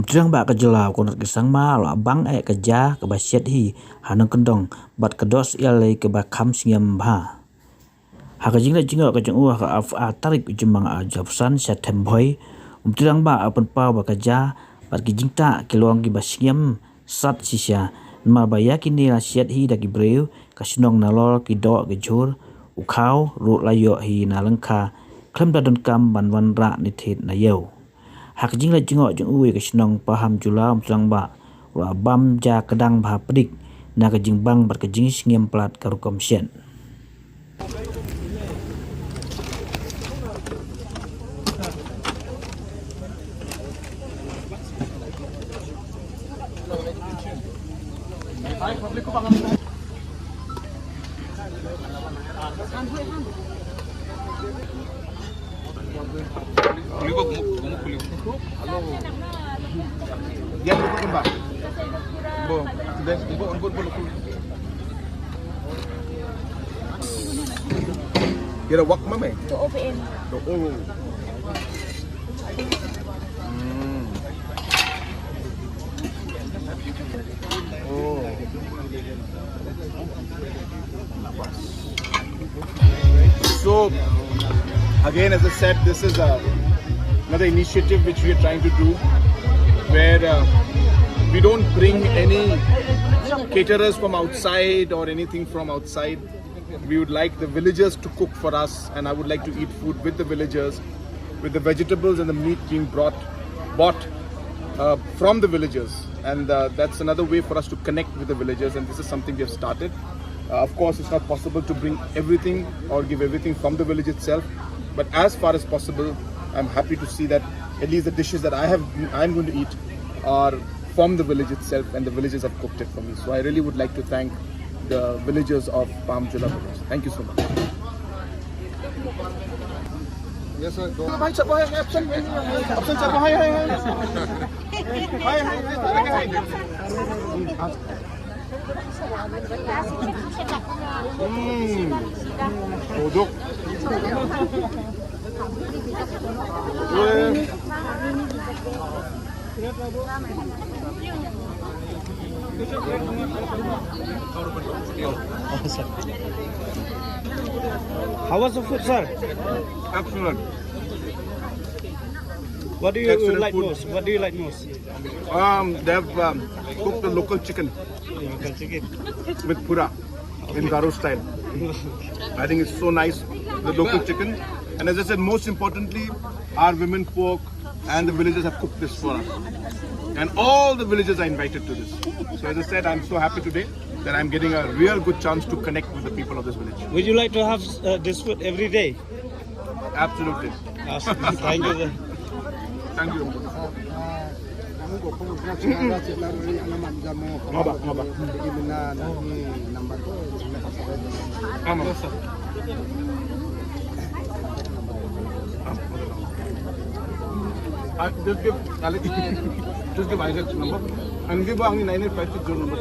Trương bạ ke jelau Conrad ke sang ma lo abang ke ja ke ba siat hi Nongkyndong bat ke dos ile ke ba kham singam ba. Ke jing la jingo ke jung ka tarik jumang jobsan September. Trương ba apen pa ba ke ja bat ke jingta ke luang ke ba singam sat sisia ma ba ya kini la siat hi da ki breu ka sinong na lol ki do ke jur u khau ru la yo hi na langka klem da don kam ban wan ra ni thit na yo. Hak jing la jingo jung ui ke sinong paham jula Trương ba wa bam ja Kdang ba Pdik na ke jing bang bat ke jing singam plat karu kom sien. Yan buku kan Pak? Bo, sudah ibu on board boleh. Kira wak mama? To OPM. To oh. Oh. So again, as I said, this is another initiative which we are trying to do, where we don't bring any caterers from outside or anything from outside. We would like the villagers to cook for us, and I would like to eat food with the villagers, with the vegetables and the meat being bought from the villagers, and that's another way for us to connect with the villagers, and this is something we have started. Of course, it's not possible to bring everything or give everything from the village itself, but as far as possible, I'm happy to see that at least the dishes that I'm going to eat are from the village itself, and the villagers have cooked it for me. So I really would like to thank the villagers of Pamjula village. Thank you so much. Yes, sir. Haduh. How was the food, sir? Excellent. What do you Excellent like food. most? What do you like most? They have cooked the local chicken with pura in Garo style. I think it's so nice, the local chicken. And as I said, most importantly, our women folk and the villagers have cooked this for us. And all the villagers are invited to this. So as I said, I'm so happy today that I'm getting a real good chance to connect with the people of this village. Would you like to have this food every day? Absolutely. Awesome. Thank you, sir. Thank you. Just give Isaac's number and give Angi 9856 number.